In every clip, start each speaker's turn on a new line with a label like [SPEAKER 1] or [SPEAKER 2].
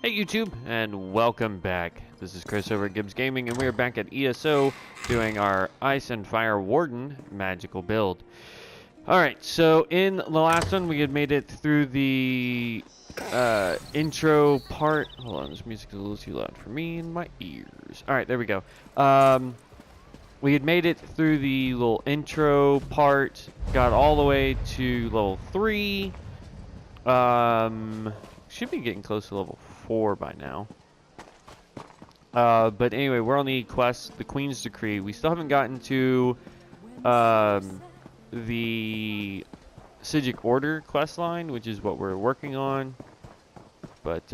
[SPEAKER 1] Hey YouTube, and welcome back. This is Chris over at G.I.B Gaming, and we are back at ESO doing our Ice&Fire Warden magical build. Alright, so in the last one we had made it through the intro part. Hold on, this music is a little too loud for me in my ears. Alright, there we go. We had made it through the little intro part, got all the way to level 3. Should be getting close to level 4 by now. But anyway, we're on the quest, the Queen's Decree. We still haven't gotten to the psijic order quest line, which is what we're working on. But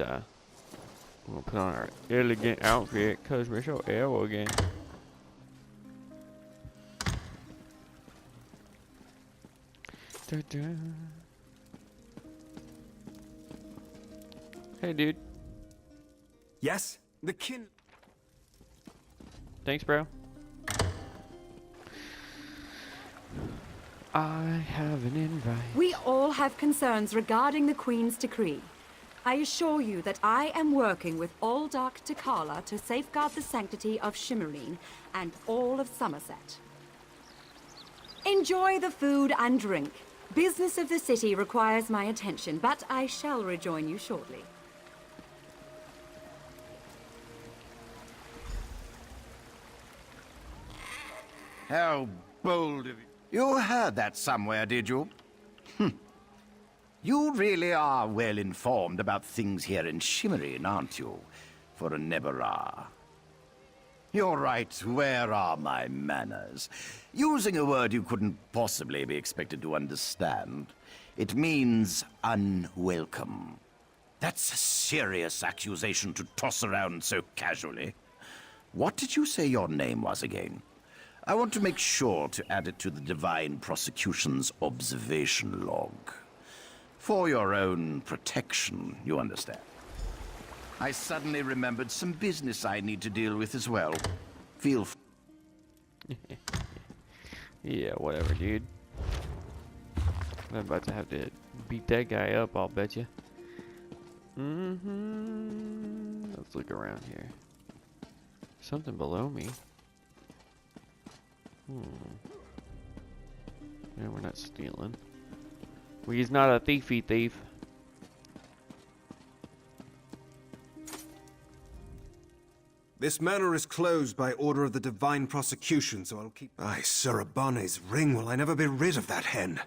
[SPEAKER 1] we'll put on our elegant outfit because we're so elegant. Da-da. Hey, dude.
[SPEAKER 2] Yes? The kin...
[SPEAKER 1] Thanks, bro. I have an invite.
[SPEAKER 3] We all have concerns regarding the Queen's Decree. I assure you that I am working with all Dark Takala to safeguard the sanctity of Shimmerine and all of Somerset. Enjoy the food and drink. Business of the city requires my attention, but I shall rejoin you shortly.
[SPEAKER 4] How bold of you. You heard that somewhere, did you? You really are well informed about things here in Shimmerine, aren't you? For a Nebera. You're right, where are my manners? Using a word you couldn't possibly be expected to understand. It means unwelcome. That's a serious accusation to toss around so casually. What did you say your name was again? I want to make sure to add it to the Divine Prosecution's observation log. For your own protection, you understand. I suddenly remembered some business I need to deal with as well. Feel
[SPEAKER 1] Yeah, whatever, dude. I'm about to have to beat that guy up, I'll bet you. Let's look around here. Something below me. Yeah, we're not stealing. He's not a thiefy thief.
[SPEAKER 2] This manor is closed by order of the Divine Prosecution, so I'll keep... Aye, Surabane's ring, will I never be rid of that hen?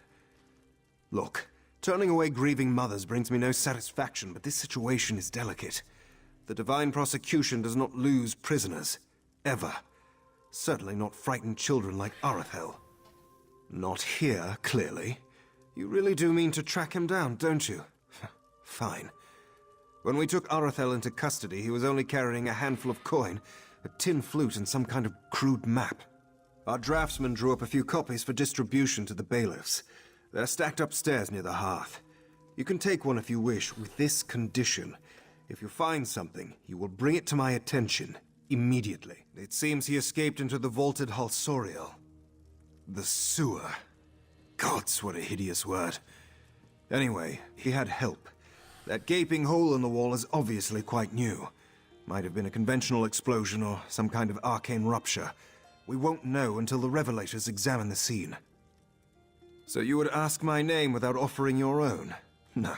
[SPEAKER 2] Look, turning away grieving mothers brings me no satisfaction, but this situation is delicate. The Divine Prosecution does not lose prisoners. Ever. Certainly not frightened children like Arethel. Not here, clearly. You really do mean to track him down, don't you? Fine. When we took Arethel into custody, he was only carrying a handful of coin, a tin flute, and some kind of crude map. Our draftsman drew up a few copies for distribution to the bailiffs. They're stacked upstairs near the hearth. You can take one if you wish, with this condition. If you find something, you will bring it to my attention. Immediately. It seems he escaped into the vaulted Halsoriel. The sewer. Gods, what a hideous word. Anyway, he had help. That gaping hole in the wall is obviously quite new. Might have been a conventional explosion or some kind of arcane rupture. We won't know until the revelators examine the scene. So you would ask my name without offering your own? No,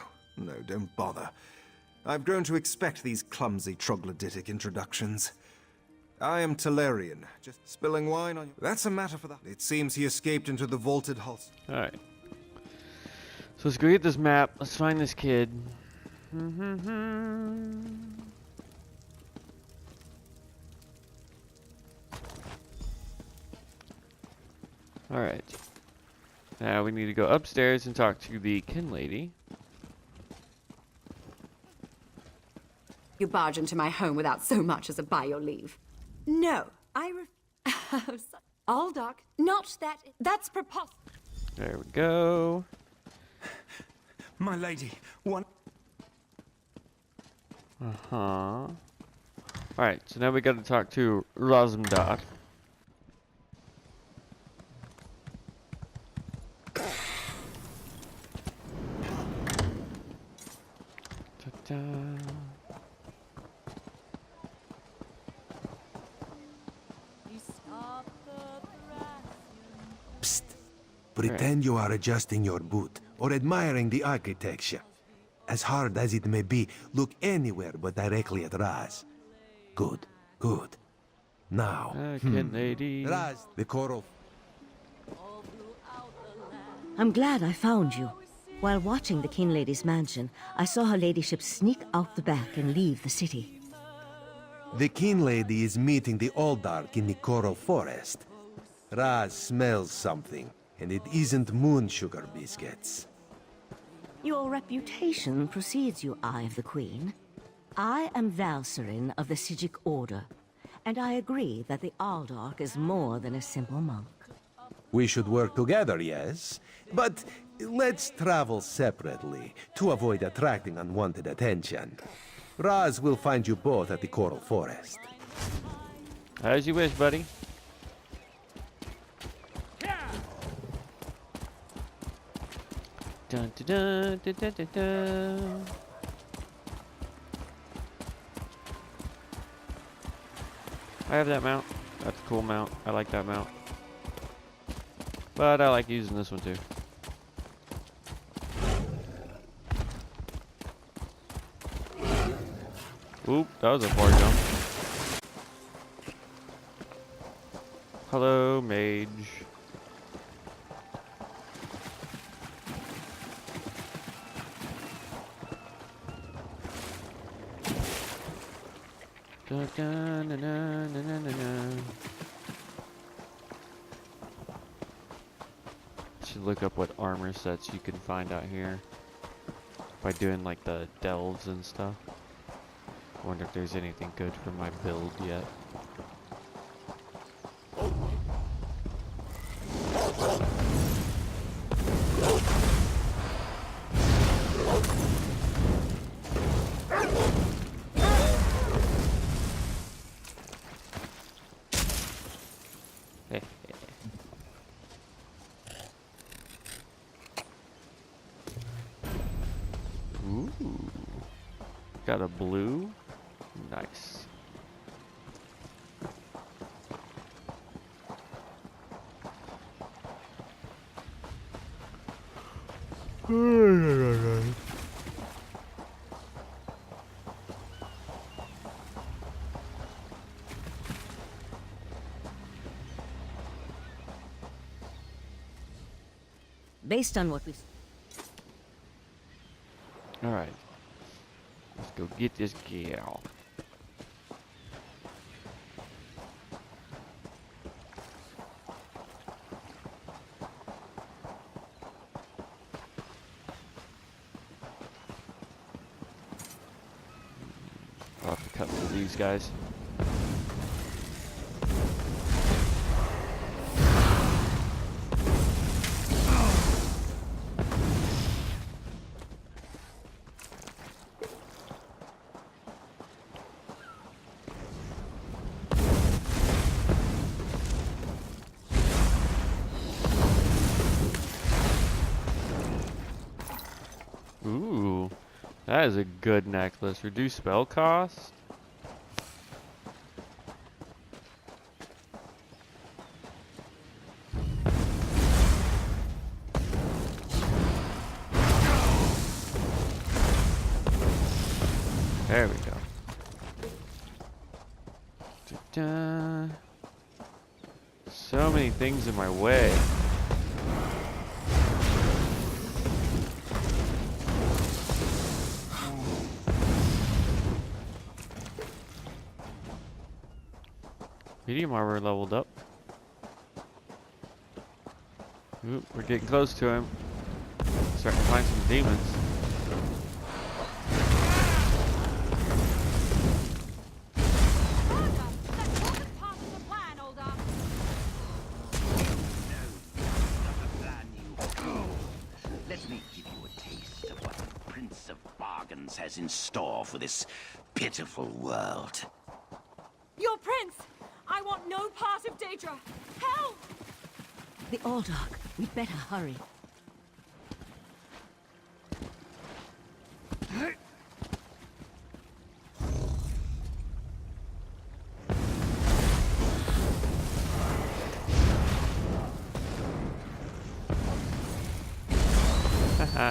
[SPEAKER 2] don't bother. I've grown to expect these clumsy troglodytic introductions. I am Talarian, just spilling wine on you. That's a matter for the... It seems he escaped into the vaulted halls.
[SPEAKER 1] Alright. So let's go get this map. Let's find this kid. Alright. Now we need to go upstairs and talk to the kin lady.
[SPEAKER 3] You barge into my home without so much as a by your leave. No, all Dark, not that. That's preposterous.
[SPEAKER 1] There we go.
[SPEAKER 2] My lady, one...
[SPEAKER 1] Alright, so now we gotta talk to Razmdar. Ta-da.
[SPEAKER 2] Pretend you are adjusting your boot or admiring the architecture. As hard as it may be, look anywhere but directly at Raz. Good, good. Now,
[SPEAKER 1] Kid lady.
[SPEAKER 2] Raz, the coral.
[SPEAKER 5] I'm glad I found you. While watching the King Lady's mansion, I saw her ladyship sneak out the back and leave the city.
[SPEAKER 2] The King Lady is meeting the Alldark in the coral forest. Raz smells something, and it isn't moon sugar biscuits.
[SPEAKER 5] Your reputation precedes you, Eye of the Queen. I am Valcerin of the Psijic Order, and I agree that the Alldark is more than a simple monk.
[SPEAKER 2] We should work together, yes? But let's travel separately to avoid attracting unwanted attention. Raz will find you both at the coral forest.
[SPEAKER 1] As you wish, buddy. Dun, dun, dun, dun, dun, dun. I have that mount. That's a cool mount. I like that mount. But I like using this one too. Oop, that was a far jump. Hello, mage. Dun, dun, dun, dun, dun, dun, dun. Should look up what armor sets you can find out here by doing like the delves and stuff. Wonder if there's anything good for my build yet. Ooh, got a blue. Nice.
[SPEAKER 5] Based on what we...
[SPEAKER 1] Alright. Let's go get this gal. I'll have to cut through these guys. Ooh, that is a good necklace. Reduce spell cost. There we go. Da-da. So many things in my way. Medium armor leveled up. Oop, we're getting close to him. Starting to find some demons.
[SPEAKER 4] Let me give you a taste of what the Prince of Bargains has in store for this pitiful world.
[SPEAKER 3] Your prince! I want no part of Daedra! Help!
[SPEAKER 5] The Alldark. We'd better hurry.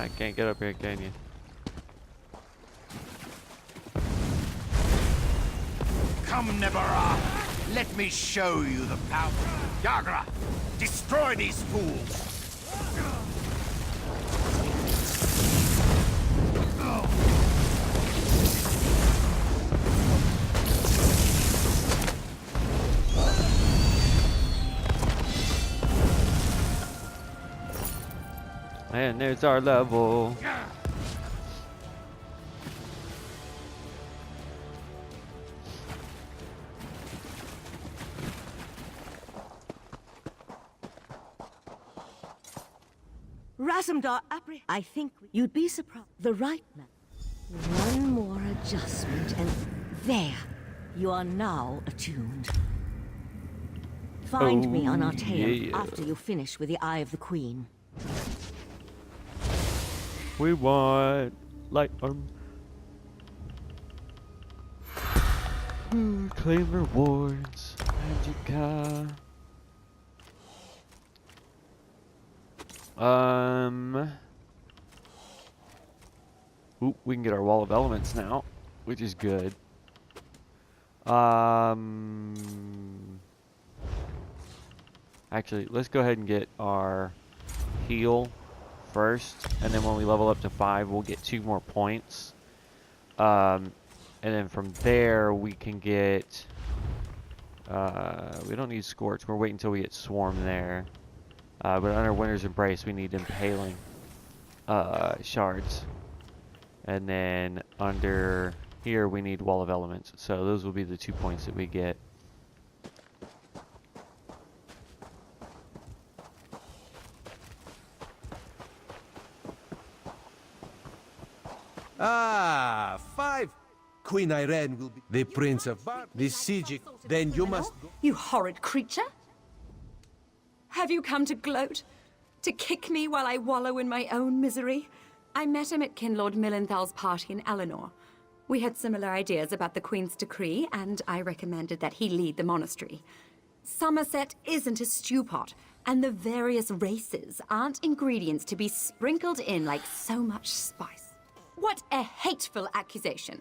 [SPEAKER 1] Yeah, can't get up here, can you?
[SPEAKER 4] Come, Nebara! Let me show you the power. Yagra, destroy these fools!
[SPEAKER 1] And there's our level.
[SPEAKER 5] Razumdar I think you'd be surprised. The right man. One more adjustment and there. You are now attuned. Find me on Artaeum
[SPEAKER 1] yeah.
[SPEAKER 5] after you finish with the Eye of the Queen.
[SPEAKER 1] We want light claim rewards. Magicka. Ooh, we can get our Wall of Elements now, which is good. Actually, let's go ahead and get our heal first, and then when we level up to 5, we'll get 2 more points. And then from there, we can get... we don't need Scorch. We're waiting until we get Swarm there. But under Winter's Embrace, we need Impaling shards. And then under here, we need Wall of Elements. So those will be the 2 points that we get.
[SPEAKER 6] Ah, 5. Queen Irene will be the Prince of Bar, the psijic. Then you must go.
[SPEAKER 3] You horrid creature! Have you come to gloat? To kick me while I wallow in my own misery? I met him at Kinlord Millenthal's party in Eleanor. We had similar ideas about the Queen's decree, and I recommended that he lead the monastery. Somerset isn't a stew pot, and the various races aren't ingredients to be sprinkled in like so much spice. What a hateful accusation!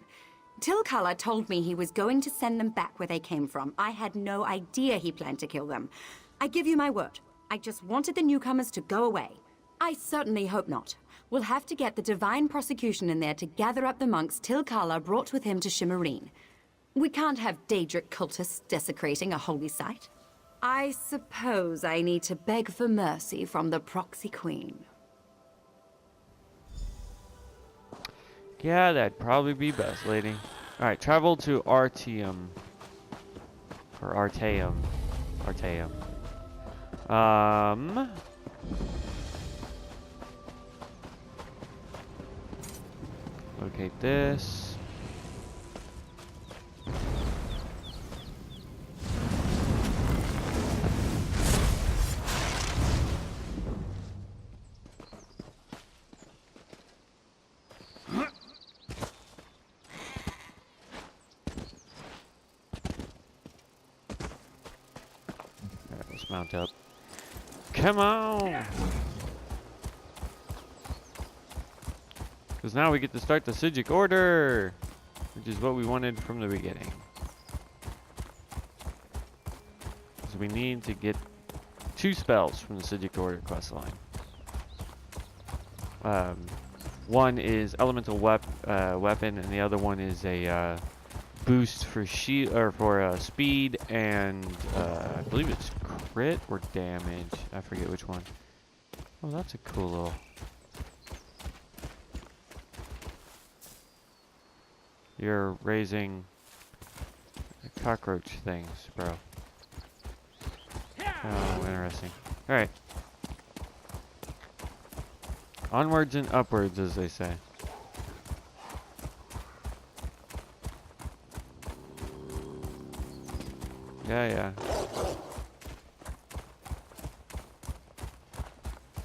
[SPEAKER 3] Tilkala told me he was going to send them back where they came from. I had no idea he planned to kill them. I give you my word. I just wanted the newcomers to go away. I certainly hope not. We'll have to get the divine prosecution in there to gather up the monks Tilkala brought with him to Shimmerine. We can't have Daedric cultists desecrating a holy site. I suppose I need to beg for mercy from the proxy queen.
[SPEAKER 1] Yeah, that'd probably be best, lady. Alright, travel to Artium. Or Artaeum. Artaeum. Locate this. Alright, let's mount up. Come on! Because now we get to start the psijic order, which is what we wanted from the beginning. So we need to get 2 spells from the psijic order questline. One is elemental weapon, and the other one is a boost for shield or for speed and I believe it's crit or damage. I forget which one. Oh, that's a cool little. You're raising cockroach things, bro. Oh, interesting. Alright. Onwards and upwards, as they say. Yeah, yeah.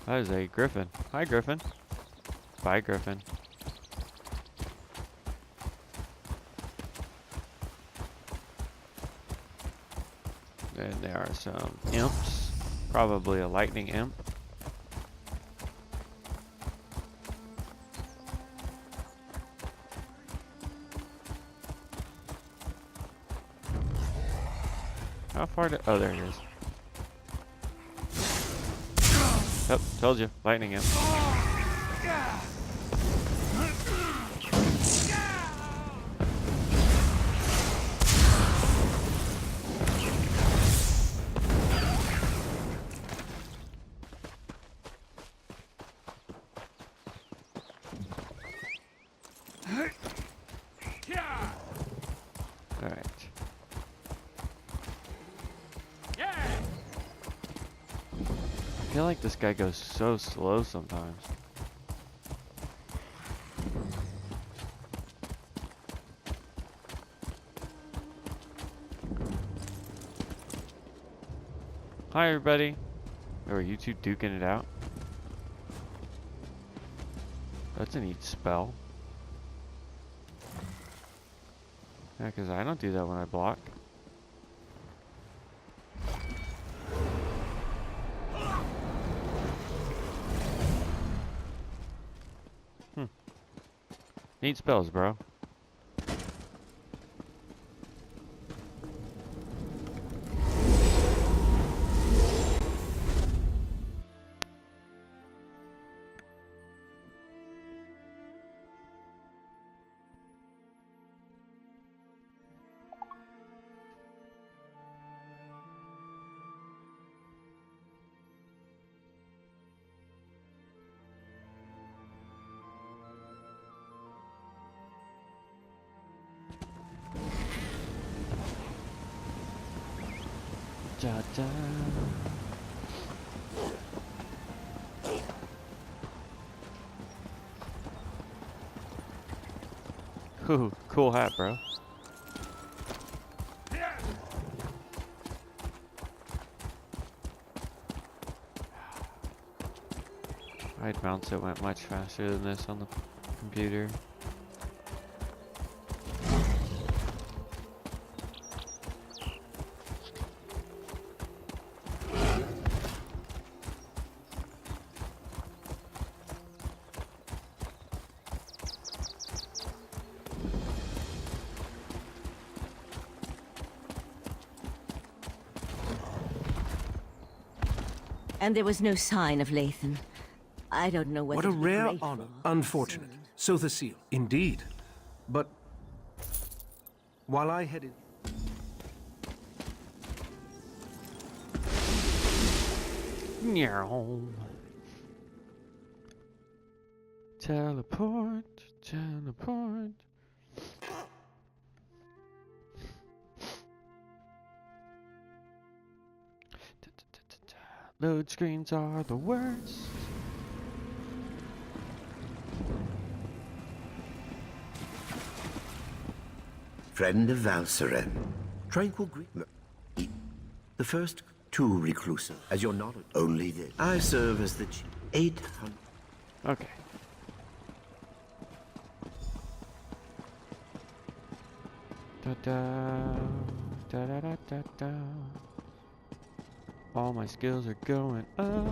[SPEAKER 1] That is a griffin. Hi, griffin. Bye, griffin. Then there are some imps. Probably a lightning imp. How far did... Oh, there it is. Oh, told you. Lightning him. Alright. I feel like this guy goes so slow sometimes. Hi everybody. Oh, are you two duking it out? That's a neat spell. Yeah, because I don't do that when I block. Neat spells, bro. Da, da. Ooh, cool hat, bro. I'd bounce it went much faster than this on the computer.
[SPEAKER 5] And there was no sign of Lathan. I don't know whether
[SPEAKER 6] What a
[SPEAKER 5] to be
[SPEAKER 6] rare
[SPEAKER 5] grateful
[SPEAKER 6] honor.
[SPEAKER 5] or
[SPEAKER 6] Unfortunate.
[SPEAKER 5] concerned.
[SPEAKER 6] So the seal. Indeed. But while I headed...
[SPEAKER 1] Meow. Teleport, teleport. Load screens are the worst.
[SPEAKER 4] Friend of Valseren. Tranquil greet. The first two reclusive, as your knowledge. Only this. I serve as the 800.
[SPEAKER 1] Okay. Da da da da da da da. All my skills are going up.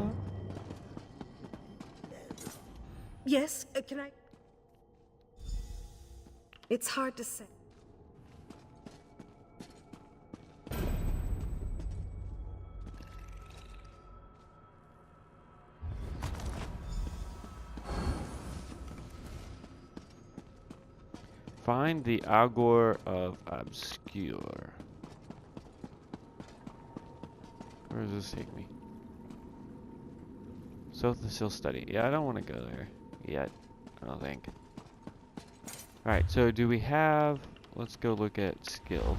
[SPEAKER 7] Yes, can I? It's hard to say.
[SPEAKER 1] Find the Algor of Obscure. Where does this take me? So the Seal Study. Yeah, I don't want to go there yet. I don't think. Alright, so do we have... Let's go look at skills.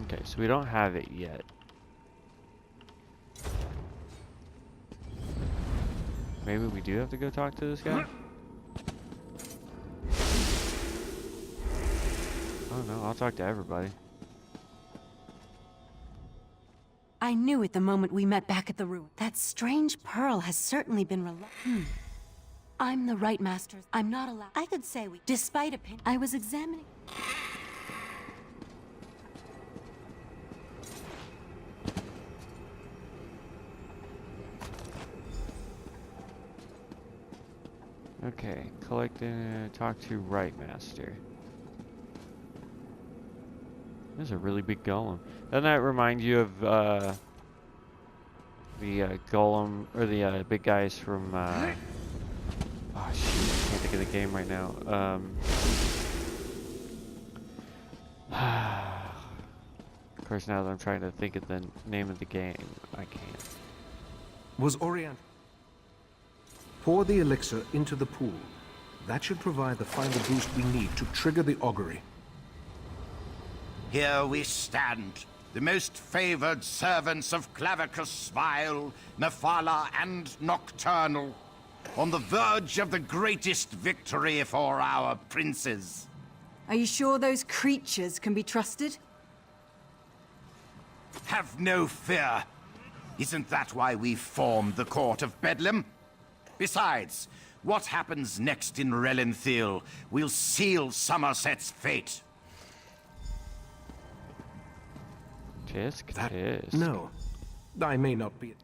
[SPEAKER 1] Okay, so we don't have it yet. Maybe we do have to go talk to this guy? Oh no, I'll talk to everybody.
[SPEAKER 3] I knew it the moment we met back at the ruin. That strange pearl has certainly been I'm the right master. I'm not allowed. I could say we... Despite opinion, I was examining...
[SPEAKER 1] Okay, collect and talk to Right Master. There's a really big golem. Doesn't that remind you of the golem or the big guys from? Oh shoot! I can't think of the game right now. Of course, now that I'm trying to think of the name of the game, I can't.
[SPEAKER 2] Was Orient... Pour the elixir into the pool. That should provide the final boost we need to trigger the augury.
[SPEAKER 4] Here we stand, the most favored servants of Clavicus Vile, Nephala, and Nocturnal, on the verge of the greatest victory for our princes.
[SPEAKER 8] Are you sure those creatures can be trusted?
[SPEAKER 4] Have no fear. Isn't that why we formed the Court of Bedlam? Besides, what happens next in Relenthil will seal Somerset's fate.
[SPEAKER 1] Tisk, tisk.
[SPEAKER 2] No. I may not be...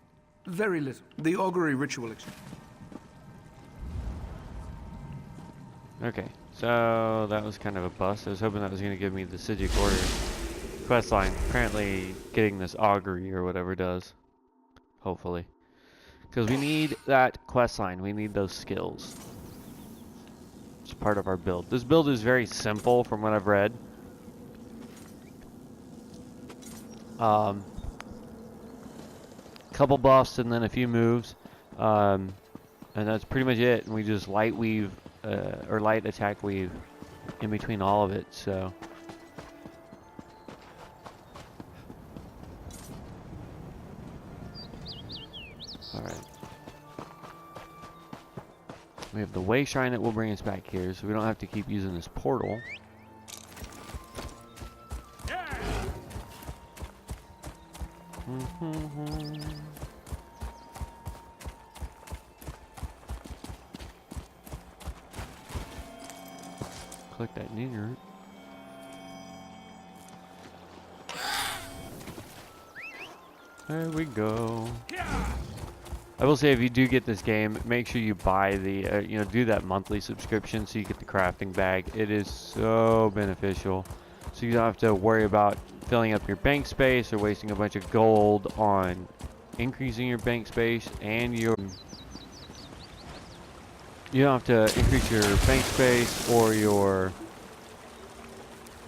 [SPEAKER 2] Very little. The augury ritual...
[SPEAKER 1] Okay, so that was kind of a bust. I was hoping that was going to give me the psijic order questline. Apparently, getting this augury or whatever does. Hopefully. Because we need that questline. We need those skills. It's part of our build. This build is very simple from what I've read. Couple buffs and then a few moves. And that's pretty much it. And we just light weave, or light attack weave in between all of it, so. Alright. We have the way shrine that will bring us back here, so we don't have to keep using this portal. Click that nigger. There we go. I will say, if you do get this game, make sure you buy the, do that monthly subscription so you get the crafting bag. It is so beneficial. So you don't have to worry about filling up your bank space or wasting a bunch of gold on increasing your bank space, and you don't have to increase your bank space or your...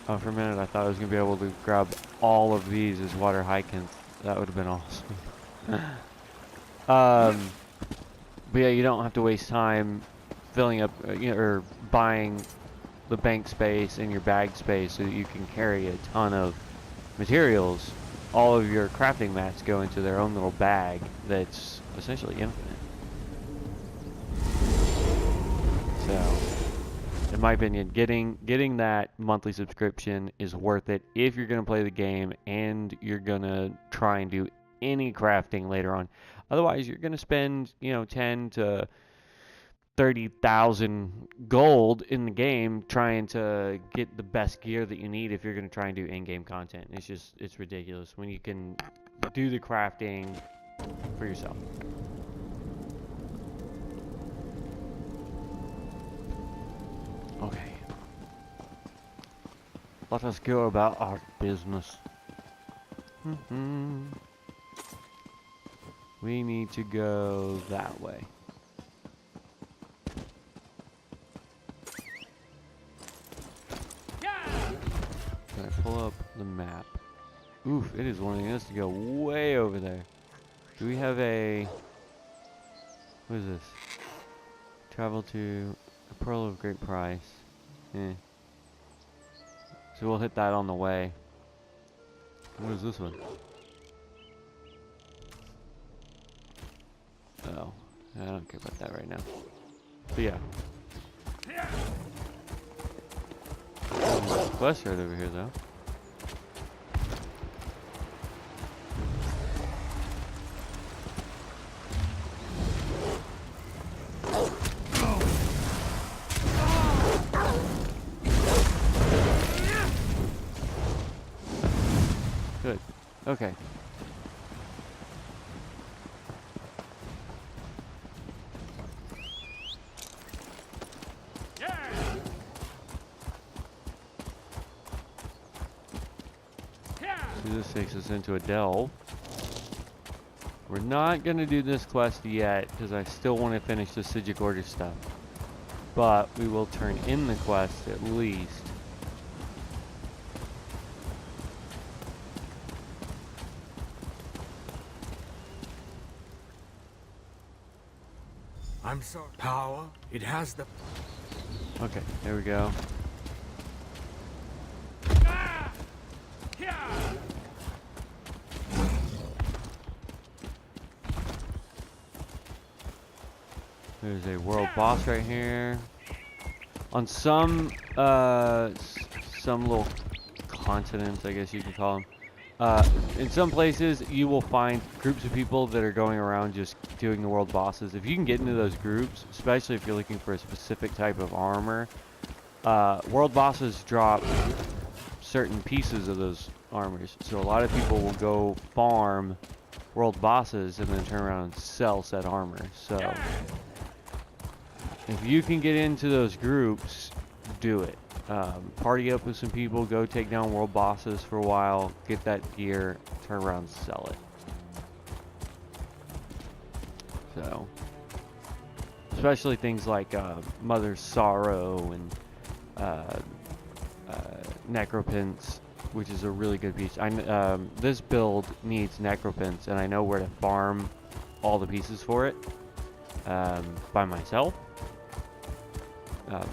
[SPEAKER 1] Oh, for a minute I thought I was going to be able to grab all of these as water hyacinth. That would have been awesome. But yeah, you don't have to waste time filling up, or buying the bank space and your bag space so that you can carry a ton of materials. All of your crafting mats go into their own little bag that's essentially infinite. So, in my opinion, getting that monthly subscription is worth it if you're going to play the game and you're going to try and do any crafting later on. Otherwise, you're going to spend, 10 to 30,000 gold in the game trying to get the best gear that you need if you're going to try and do in-game content. It's ridiculous when you can do the crafting for yourself. Okay. Let us go about our business. We need to go that way. Can I pull up the map? Oof, it is wanting us to go way over there. Do we have a... What is this? Travel to a pearl of great price. Eh. So we'll hit that on the way. What is this one? Oh, I don't care about that right now. But yeah. Quest right over here though. Good. Okay. This takes us into a delve. We're not going to do this quest yet because I still want to finish the psijic order stuff. But we will turn in the quest at least.
[SPEAKER 6] I'm sorry. Power, it has the...
[SPEAKER 1] Okay, there we go. There's a world boss right here. On some little continents, I guess you can call them. In some places, you will find groups of people that are going around just doing the world bosses. If you can get into those groups, especially if you're looking for a specific type of armor, world bosses drop certain pieces of those armors. So a lot of people will go farm world bosses and then turn around and sell said armor. So if you can get into those groups, do it. Party up with some people, go take down world bosses for a while, get that gear, turn around and sell it. So, especially things like Mother's Sorrow and Necropence, which is a really good piece. This build needs Necropence, and I know where to farm all the pieces for it by myself.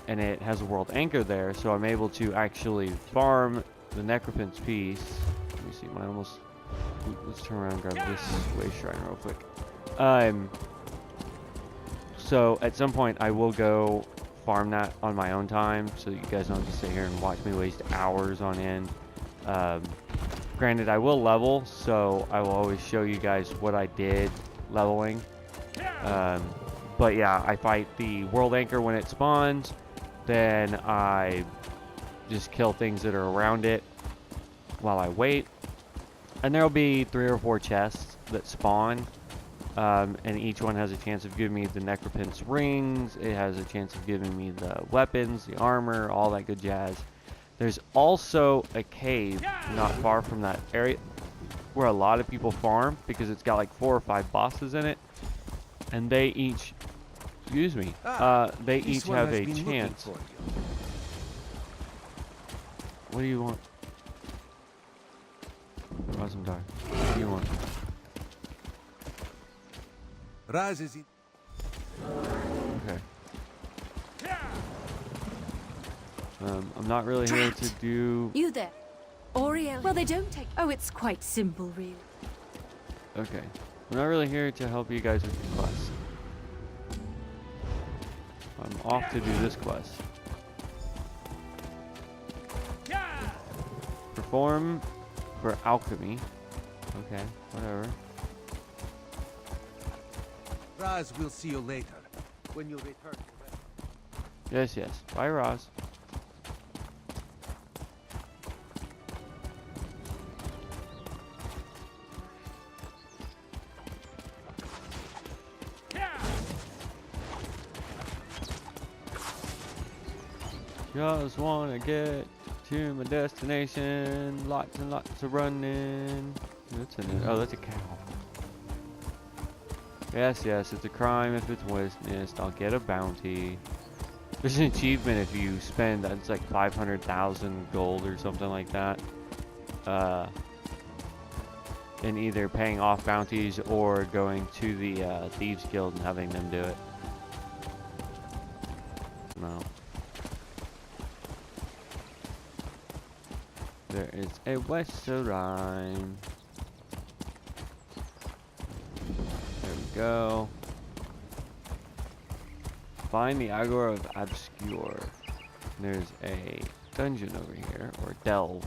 [SPEAKER 1] And it has a world anchor there, so I'm able to actually farm the Necropence piece. Let me see, mine almost... Let's turn around and grab this way shrine real quick. So at some point I will go farm that on my own time, so you guys don't have to sit here and watch me waste hours on end. Granted, I will level, so I will always show you guys what I did leveling. But yeah, I fight the world anchor when it spawns, then I just kill things that are around it while I wait. And there'll be 3 or 4 chests that spawn, and each one has a chance of giving me the Necropence rings, it has a chance of giving me the weapons, the armor, all that good jazz. There's also a cave not far from that area where a lot of people farm, because it's got like 4 or 5 bosses in it. And they each, excuse me, they each have a chance. What do you want? Awesome dog. What do you want?
[SPEAKER 6] Raz is in...
[SPEAKER 1] Okay. I'm not really here to do...
[SPEAKER 8] You there. Oriel. Well, they don't take... Oh, it's quite simple, really.
[SPEAKER 1] Okay. I'm not really here to help you guys with the quest. I'm off to do this quest. Perform for alchemy. Okay, whatever.
[SPEAKER 6] Raz, we'll see you later. When you return.
[SPEAKER 1] Yes, yes. Bye, Roz. Just wanna get to my destination. Lots and lots of running. Oh, that's a cow. Yes, yes, it's a crime if it's witnessed. I'll get a bounty. There's an achievement if you spend, it's like 500,000 gold or something like that. In either paying off bounties or going to the Thieves Guild and having them do it. No. There is a West Rhyme. There we go. Find the Agora of Obscure. There's a dungeon over here, or delve,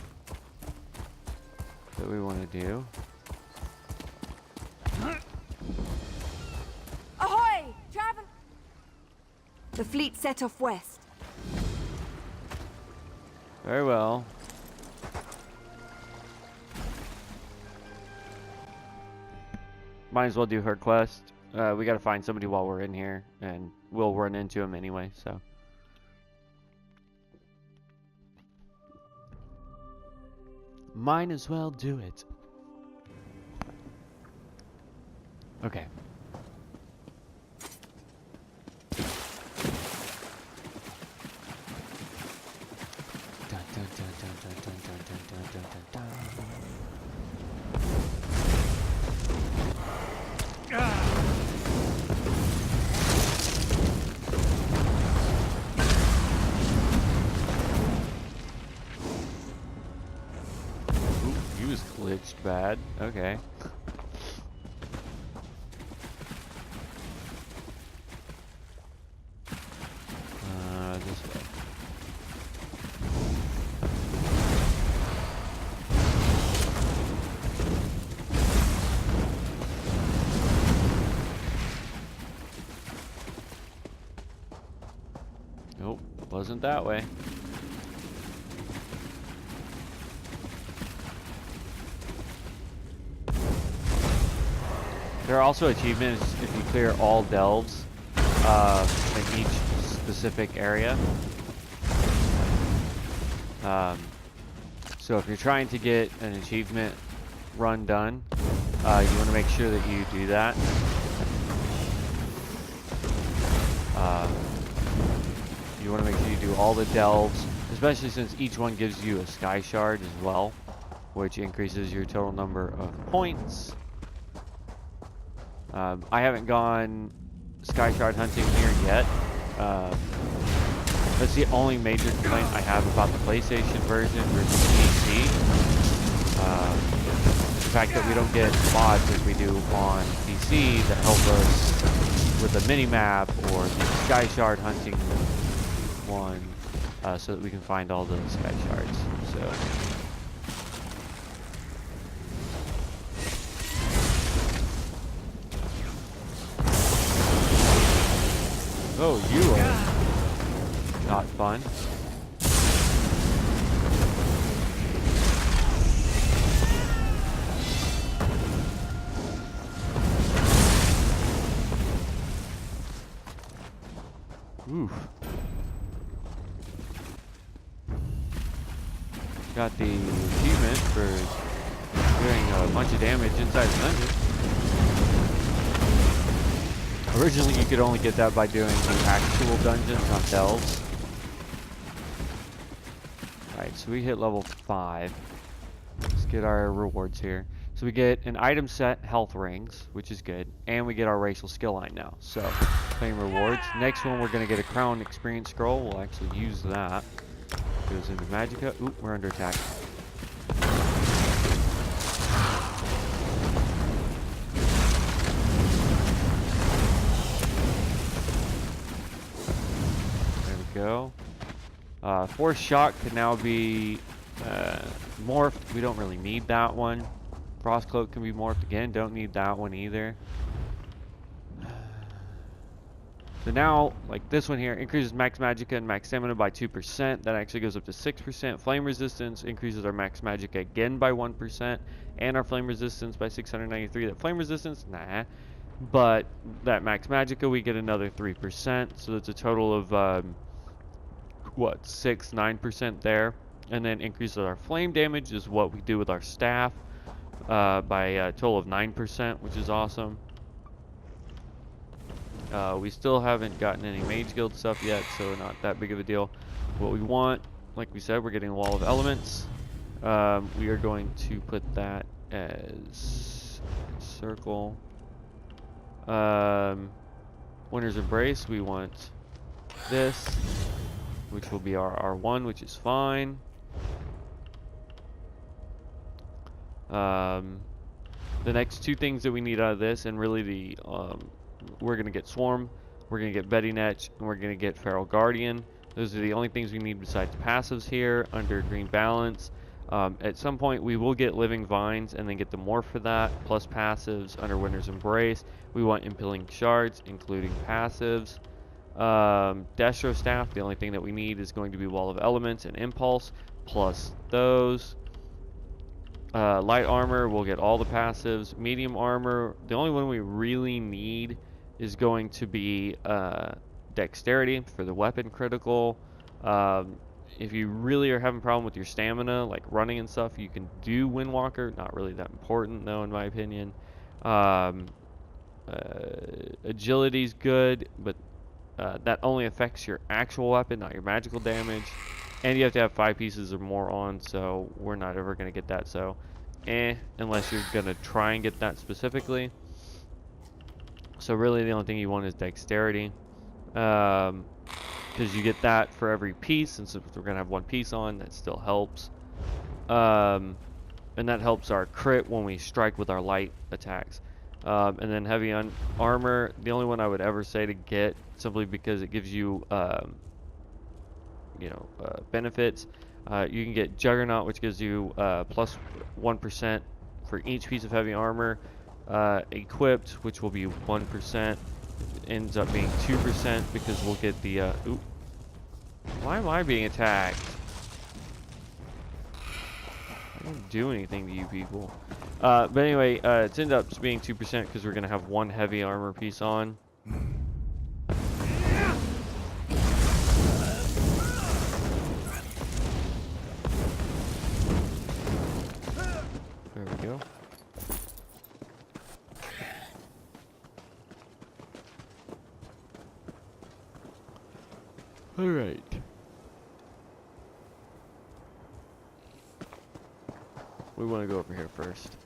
[SPEAKER 1] that we want to do.
[SPEAKER 3] Ahoy! Travel! The fleet set off west.
[SPEAKER 1] Very well. Might as well do her quest. We gotta find somebody while we're in here, and we'll run into him anyway, so. Might as well do it. Okay. Dun, dun, dun, dun, dun, dun, dun, dun, dun, dun, dun. Ooh, he was glitched bad. Okay. This way. Nope, wasn't that way. There are also achievements if you clear all delves in each specific area. So if you're trying to get an achievement run done, you want to make sure that you do that. You want to make sure you do all the delves, especially since each one gives you a sky shard as well, which increases your total number of points. I haven't gone sky shard hunting here yet. That's the only major complaint I have about the PlayStation version versus PC. The fact that we don't get mods as we do on PC that help us with the mini-map or the sky shard hunting one, so that we can find all the sky shards. So. Oh, you are not fun. Oof. Got the achievement for doing a bunch of damage inside the dungeon. Originally, you could only get that by doing the actual dungeons, not delves. Alright, so we hit level 5. Let's get our rewards here. So we get an item set, health rings, which is good, and we get our racial skill line now. So, claim rewards. Next one, we're going to get a crown experience scroll. We'll actually use that. Goes into magicka. Oop, we're under attack. Go. Force shock can now be morphed. We don't really need that one. Frost cloak can be morphed again. Don't need that one either. So now, like this one here, increases max magicka and max stamina by 2%. That actually goes up to 6%. Flame resistance increases our max magicka again by 1%, and our flame resistance by 693. That flame resistance, nah. But that max magicka, we get another 3%. So that's a total of what, 9% there. And then increases our flame damage is what we do with our staff by a total of 9%, which is awesome. We still haven't gotten any mage guild stuff yet, so not that big of a deal. What we want, like we said, we're getting a wall of elements. We are going to put that as circle. Winter's Embrace, we want this, which will be our R1, which is fine. The next two things that we need out of this, and really the we're going to get Swarm, we're going to get Betty Netch, and we're going to get Feral Guardian. Those are the only things we need besides passives here under Green Balance. At some point we will get Living Vines and then get the Morph for that, plus passives under Winter's Embrace. We want Impaling Shards, including passives. Destro Staff, the only thing that we need is going to be Wall of Elements and Impulse, plus those. Light Armor, we'll get all the passives. Medium Armor, the only one we really need is going to be Dexterity for the weapon critical. if you really are having a problem with your stamina, like running and stuff, you can do Windwalker. Not really that important, though, in my opinion. Agility's good, but that only affects your actual weapon, not your magical damage. And you have to have 5 pieces or more on, so we're not ever going to get that. So, unless you're going to try and get that specifically. So really the only thing you want is dexterity. Because you get that for every piece, and since we're going to have 1 piece on, that still helps. And that helps our crit when we strike with our light attacks. And then heavy armor, the only one I would ever say to get, simply because it gives you, benefits. You can get Juggernaut, which gives you plus 1% for each piece of heavy armor. Equipped, which will be 1%, ends up being 2% because we'll get the. Oop. Why am I being attacked? I don't do anything to you people. But anyway, it ends up being 2% because we're gonna have 1 heavy armor piece on. There we go. All right. We want to go over here first.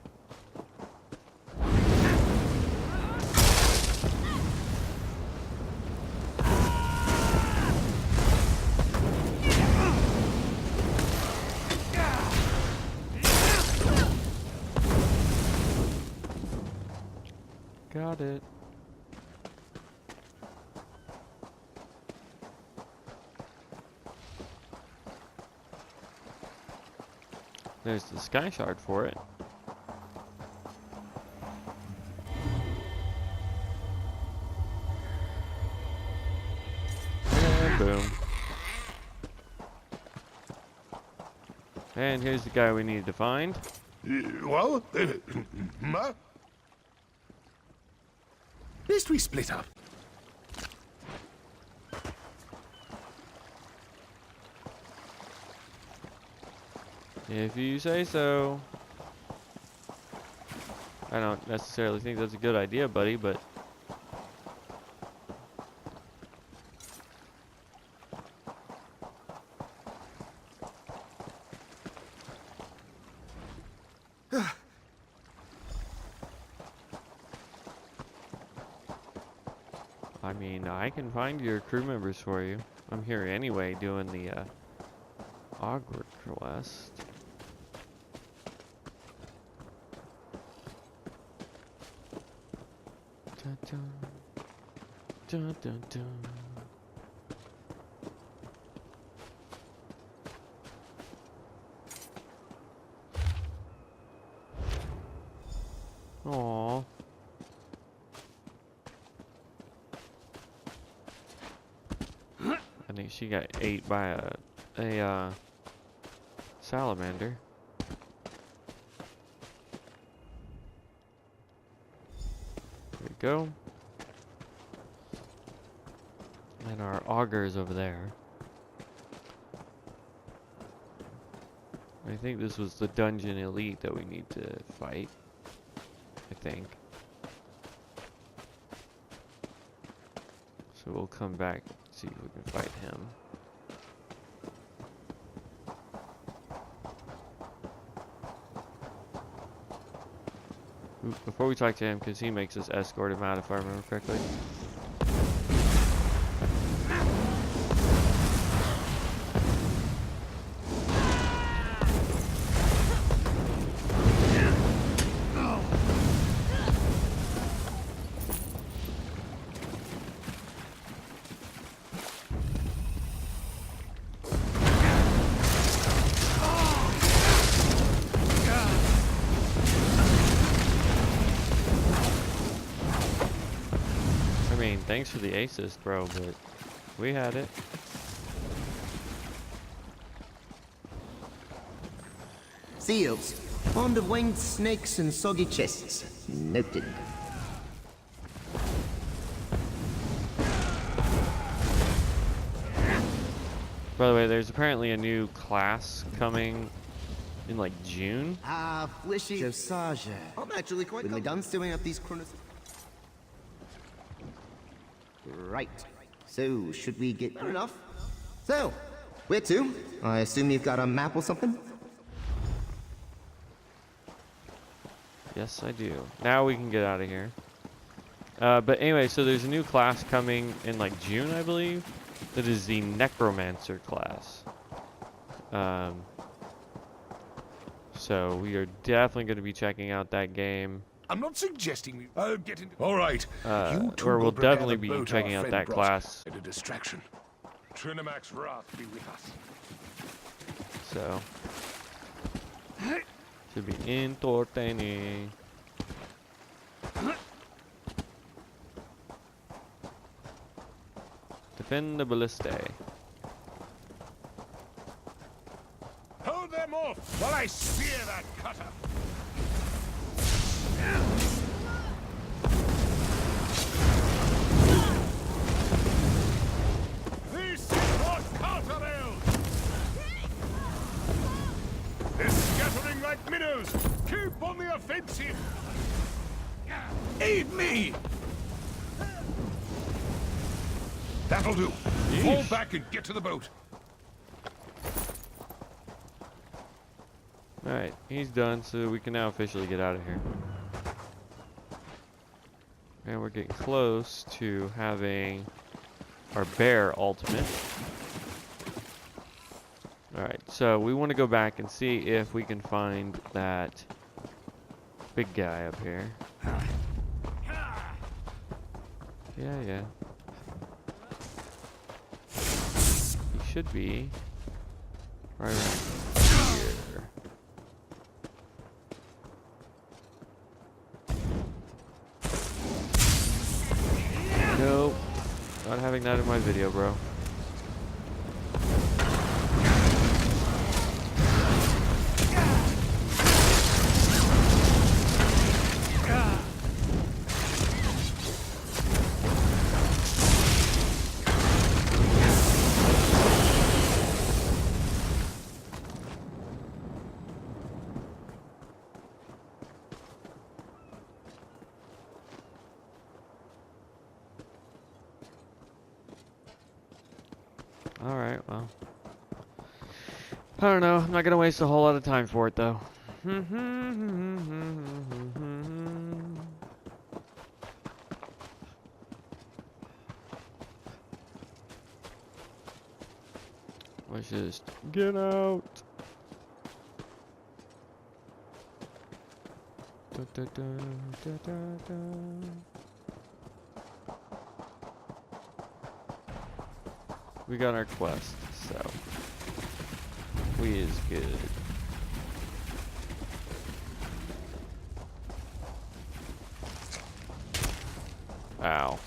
[SPEAKER 1] Got it. There's the sky shard for it. And boom. And here's the guy we needed to find.
[SPEAKER 2] Well, best we split up.
[SPEAKER 1] If you say so. I don't necessarily think that's a good idea, buddy, but... I mean, I can find your crew members for you. I'm here anyway doing the Augur quest. Dun, dun. Dun, dun, dun. Aww. I think she got ate by a salamander. There we go. And our augur is over there. I think this was the dungeon elite that we need to fight. I think. So we'll come back and see if we can fight him. Ooh, before we talk to him, because he makes us escort him out if I remember correctly. Thanks for the assist, bro, but we had it.
[SPEAKER 9] Seals. Fond of winged snakes and soggy chests. Noted.
[SPEAKER 1] By the way, there's apparently a new class coming in like June.
[SPEAKER 9] Ah, Flishy. Josage. I'm actually quite when we're done stewing up these chronos. Right. So, should we get good enough? So, where to? I assume you've got a map or something?
[SPEAKER 1] Yes, I do. Now we can get out of here. But anyway, so there's a new class coming in like June, I believe. That is the Necromancer class. So we are definitely going to be checking out that game.
[SPEAKER 10] I'm not suggesting we get into. All right. You two
[SPEAKER 1] Where
[SPEAKER 10] go
[SPEAKER 1] we'll
[SPEAKER 10] prepare
[SPEAKER 1] definitely
[SPEAKER 10] the
[SPEAKER 1] be
[SPEAKER 10] boat
[SPEAKER 1] checking
[SPEAKER 10] our
[SPEAKER 1] out
[SPEAKER 10] friend
[SPEAKER 1] that
[SPEAKER 10] brought.
[SPEAKER 1] class.
[SPEAKER 10] And a distraction. Trinamac's wrath be with us.
[SPEAKER 1] So should be entertaining. Defend the ballista.
[SPEAKER 10] Hold them off while I spear that cutter. This is for Tamriel. They're scattering like minnows. Keep on the offensive. Aid me. That'll do. Fall back and get to the boat.
[SPEAKER 1] Alright, he's done, so we can now officially get out of here. And we're getting close to having our bear ultimate. Alright, so we want to go back and see if we can find that big guy up here. Yeah. He should be right around here. Nope. Not having that in my video, bro. Alright, well. I don't know. I'm not going to waste a whole lot of time for it, though. Let's just get out. Da, da, da, da, da, da. We got our quest, so we is good. Ow.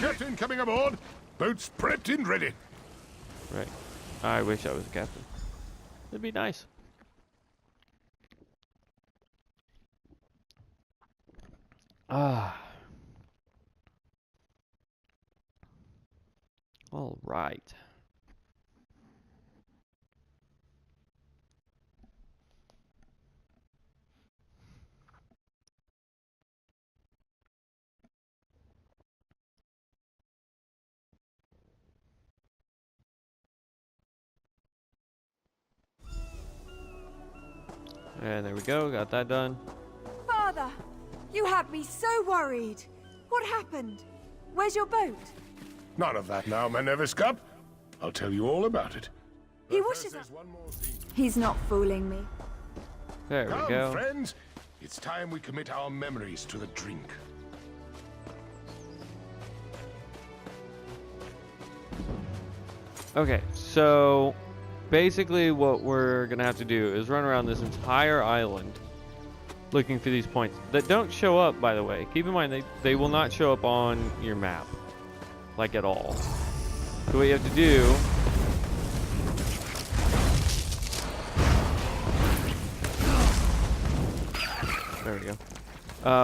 [SPEAKER 10] Captain coming aboard. Boat's prepped and ready.
[SPEAKER 1] Right. I wish I was a captain. It'd be nice. Ah. All right. And there we go, got that done.
[SPEAKER 8] Father, you had me so worried. What happened? Where's your boat?
[SPEAKER 10] None of that now, my nervous cup. I'll tell you all about it.
[SPEAKER 8] He
[SPEAKER 10] But
[SPEAKER 8] wishes
[SPEAKER 10] first, there's one more thing.
[SPEAKER 8] He's not fooling me.
[SPEAKER 1] There we
[SPEAKER 10] Come,
[SPEAKER 1] go.
[SPEAKER 10] friends. It's time we commit our memories to the drink.
[SPEAKER 1] Okay, so basically what we're gonna have to do is run around this entire island looking for these points that don't show up, by the way. Keep in mind, they will not show up on your map, like at all. So what you have to do there we go.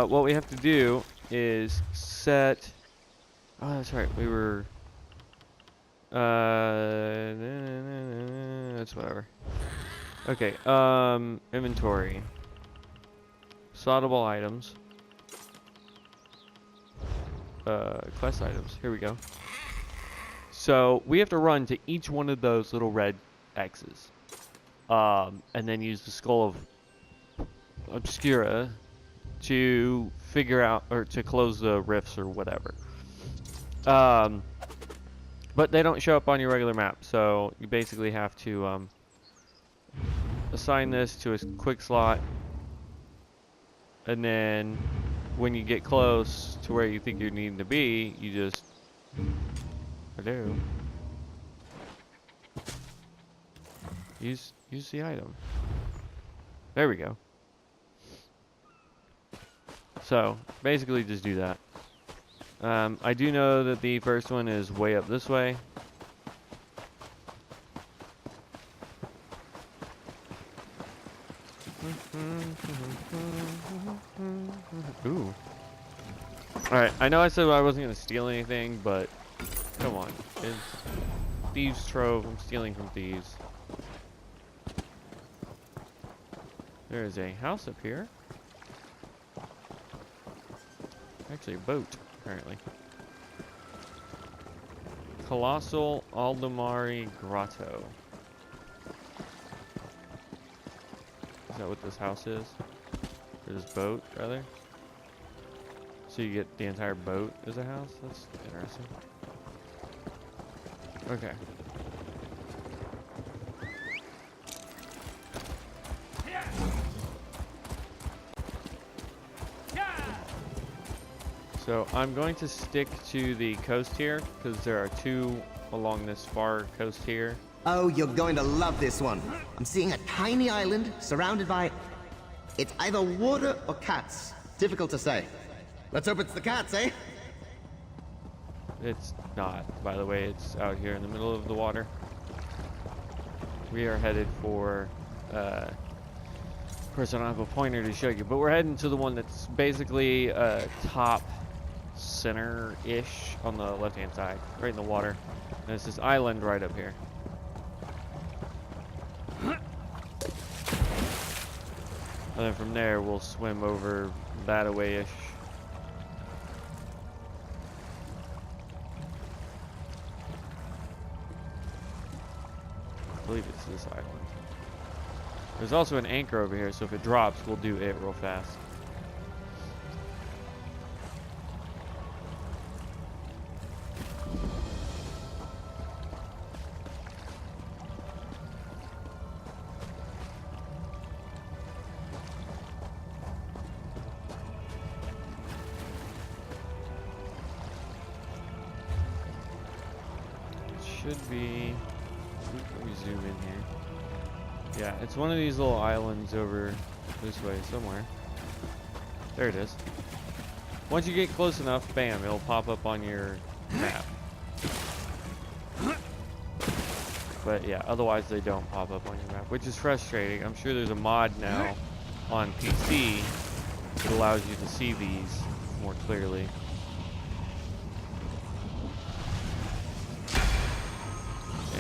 [SPEAKER 1] What we have to do is set. Oh, that's right. We were. That's whatever. Okay. Inventory. Sortable items. Quest items. Here we go. So we have to run to each one of those little red X's, and then use the Skull of Obscura to figure out, or to close the rifts or whatever. But they don't show up on your regular map, so you basically have to assign this to a quick slot, and then when you get close to where you think you need to be, you just use the item. There we go. So basically just do that. I do know that the first one is way up this way. Ooh. Alright, I know I said I wasn't going to steal anything, but come on. It's Thieves' Trove. I'm stealing from thieves. There is a house up here. Actually, a boat, apparently. Colossal Aldemari Grotto. Is that what this house is? Or this boat, rather? So you get the entire boat as a house? That's interesting. Okay. So I'm going to stick to the coast here, because there are two along this far coast here.
[SPEAKER 9] Oh, you're going to love this one. I'm seeing a tiny island surrounded by... It's either water or cats. Difficult to say. Let's hope it's the cats, eh?
[SPEAKER 1] It's not, by the way. It's out here in the middle of the water. We are headed for... of course, I don't have a pointer to show you, but we're heading to the one that's basically top center-ish on the left-hand side, right in the water. And it's this island right up here. And then from there, we'll swim over that away-ish. I believe it's this island. There's also an anchor over here, so if it drops, we'll do it real fast. Should be. Let me zoom in here. Yeah, it's one of these little islands over this way somewhere. There it is. Once you get close enough, bam, it'll pop up on your map. But yeah, otherwise they don't pop up on your map, which is frustrating. I'm sure there's a mod now on PC that allows you to see these more clearly.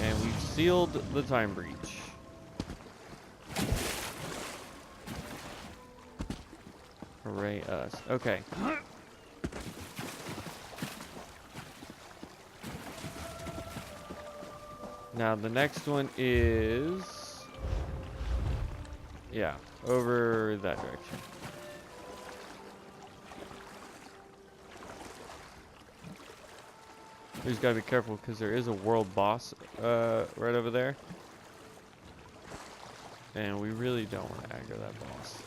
[SPEAKER 1] And we've sealed the time breach. Hooray us. Okay. Now the next one is... yeah, over that direction. We just gotta be careful because there is a world boss right over there. And we really don't want to aggro that boss.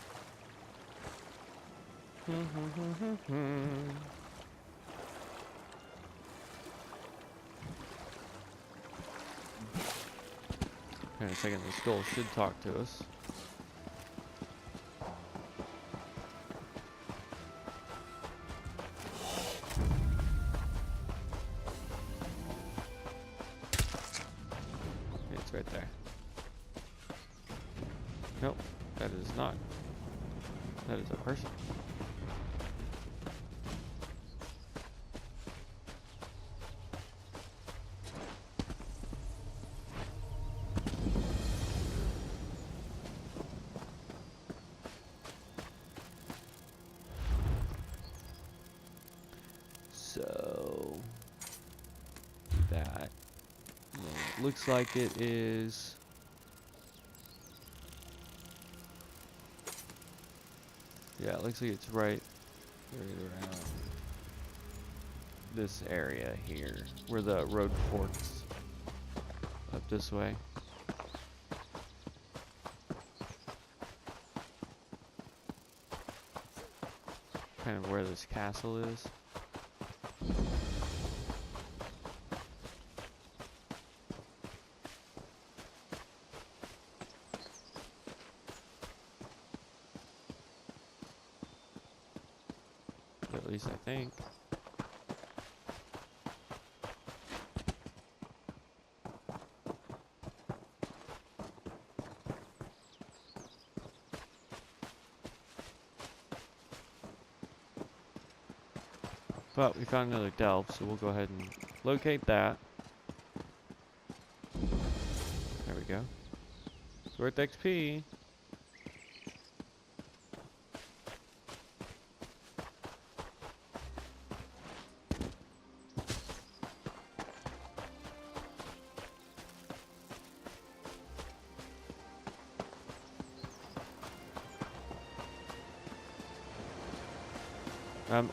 [SPEAKER 1] In a second, the skull should talk to us. there. Nope, that is not. That is a person. So that looks like it is. Yeah, it looks like it's right around this area here, where the road forks up this way. Kind of where this castle is. At least I think. But we found another delve, so we'll go ahead and locate that. There we go. It's worth XP.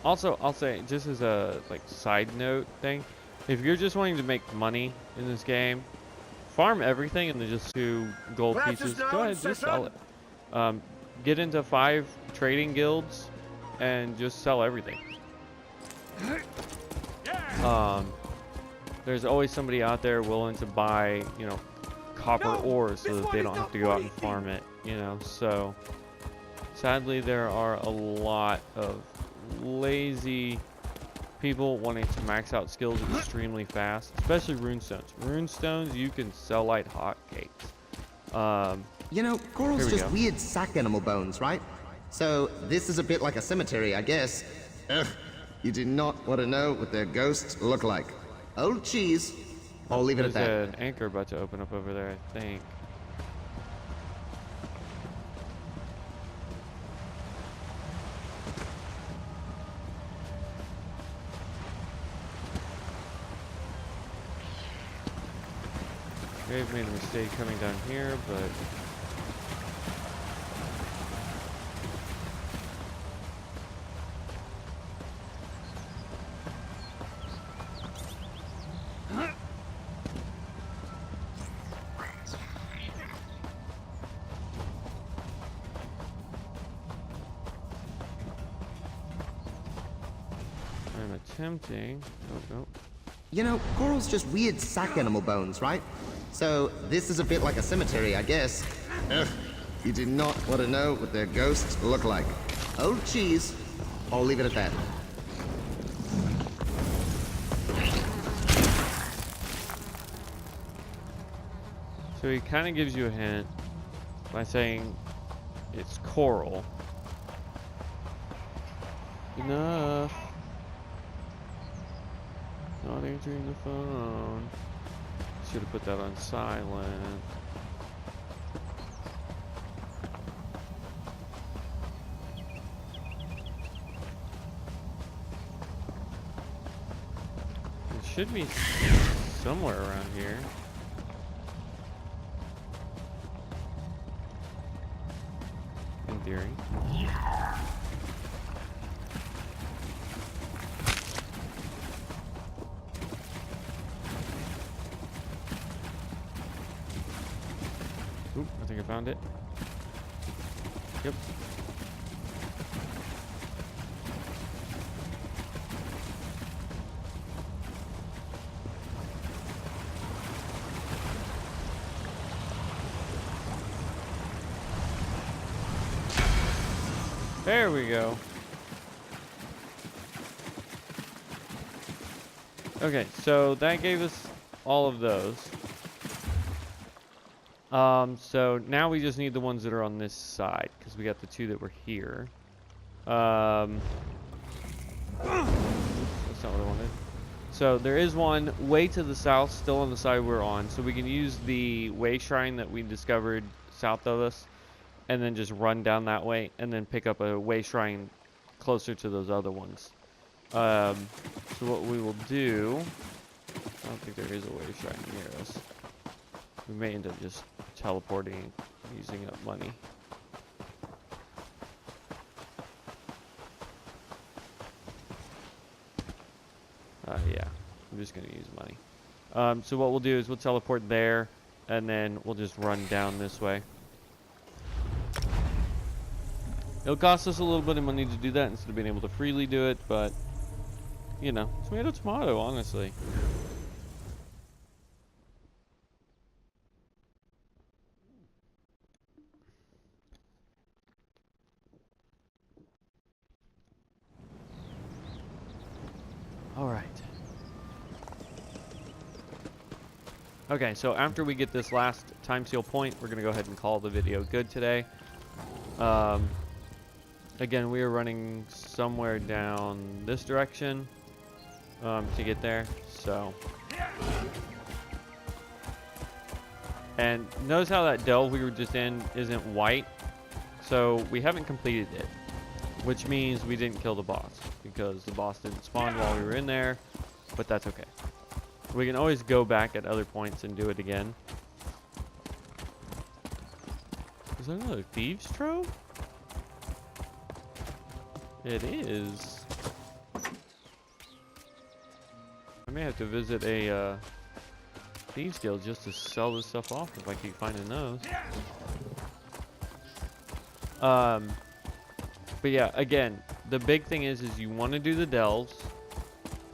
[SPEAKER 1] Also, I'll say, just as a side note thing, if you're just wanting to make money in this game, farm everything and then just 2 gold pieces. Go ahead, just sell it. Get into 5 trading guilds and just sell everything. There's always somebody out there willing to buy, you know, copper ores so that they don't have to go out and farm it, you know. So sadly, there are a lot of lazy people wanting to max out skills extremely fast, especially runestones. Runestones you can sell like hotcakes.
[SPEAKER 9] You know, coral's just weird sack animal bones, right? So this is a bit like a cemetery, I guess. Ugh, you do not want to know what their ghosts look like. Old cheese. I'll leave it at that.
[SPEAKER 1] There's an anchor about to open up over there, I think. I've made a mistake coming down here, but I'm attempting. Oh, no.
[SPEAKER 9] You know, coral's just weird sack animal bones, right? So this is a bit like a cemetery, I guess. Ugh, you do not want to know what their ghosts look like. Old cheese. I'll leave it at that.
[SPEAKER 1] So he kind of gives you a hint by saying it's coral. Enough. Not answering the phone. Should have put that on silent. It should be somewhere around here. In theory. Oop, I think I found it. Yep. There we go. Okay, so that gave us all of those. So now we just need the ones that are on this side, because we got the 2 that were here. That's not what I wanted. So there is one way to the south, still on the side we're on, so we can use the way shrine that we discovered south of us, and then just run down that way, and then pick up a way shrine closer to those other ones. So what we will do, I don't think there is a way shrine near us. We may end up just teleporting, using up money. Yeah, I'm just going to use money. So what we'll do is we'll teleport there, and then we'll just run down this way. It'll cost us a little bit of money to do that instead of being able to freely do it, but, you know, tomato, tomato, honestly. All right. Okay, so after we get this last time seal point, we're going to go ahead and call the video good today. Again, we are running somewhere down this direction to get there, so. And notice how that delve we were just in isn't white, so we haven't completed it, which means we didn't kill the boss, because the boss didn't spawn while we were in there, but that's okay. We can always go back at other points and do it again. Is that another thieves' trove? It is. I may have to visit a thieves guild just to sell this stuff off if I keep finding those. But yeah, again, the big thing is you want to do the delves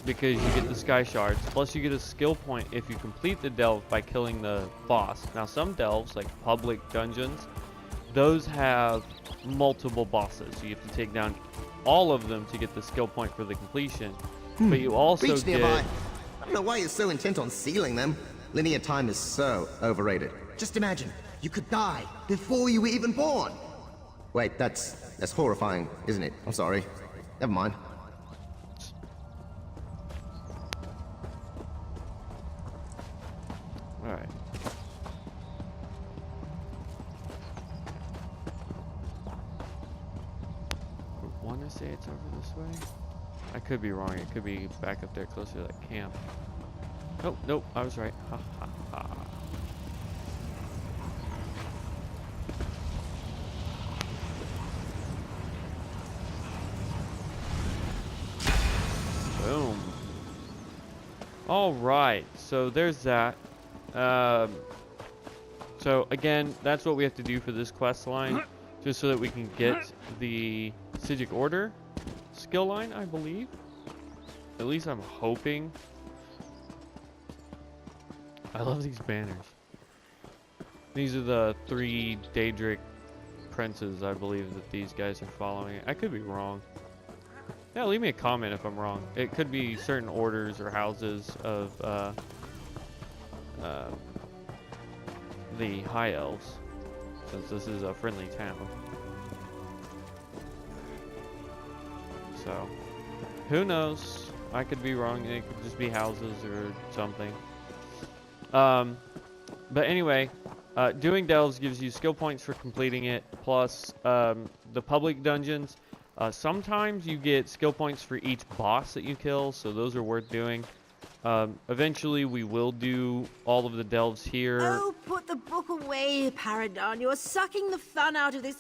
[SPEAKER 1] because you get the sky shards. Plus you get a skill point if you complete the delve by killing the boss. Now some delves, like public dungeons, those have multiple bosses. So you have to take down all of them to get the skill point for the completion. But you also
[SPEAKER 9] Beach nearby.
[SPEAKER 1] get...
[SPEAKER 9] I don't know why you're so intent on sealing them. Linear time is so overrated. Just imagine, you could die before you were even born. Wait, that's horrifying, isn't it? I'm sorry. Never mind.
[SPEAKER 1] Alright. I want to say it's over this way. I could be wrong. It could be back up there closer to that camp. Oh, nope, I was right. Ha ha ha. Boom. All right, so there's that. So again, that's what we have to do for this quest line, just so that we can get the psijic order skill line, I believe. At least I'm hoping. I love these banners. These are the 3 Daedric princes, I believe, that these guys are following. I could be wrong. Yeah, leave me a comment if I'm wrong. It could be certain orders or houses of the High Elves, since this is a friendly town. So, who knows? I could be wrong. It could just be houses or something. But anyway, doing delves gives you skill points for completing it, plus the public dungeons. Sometimes you get skill points for each boss that you kill, so those are worth doing. Eventually, we will do all of the delves here.
[SPEAKER 8] Oh, put the book away, Paradon. You're sucking the fun out of this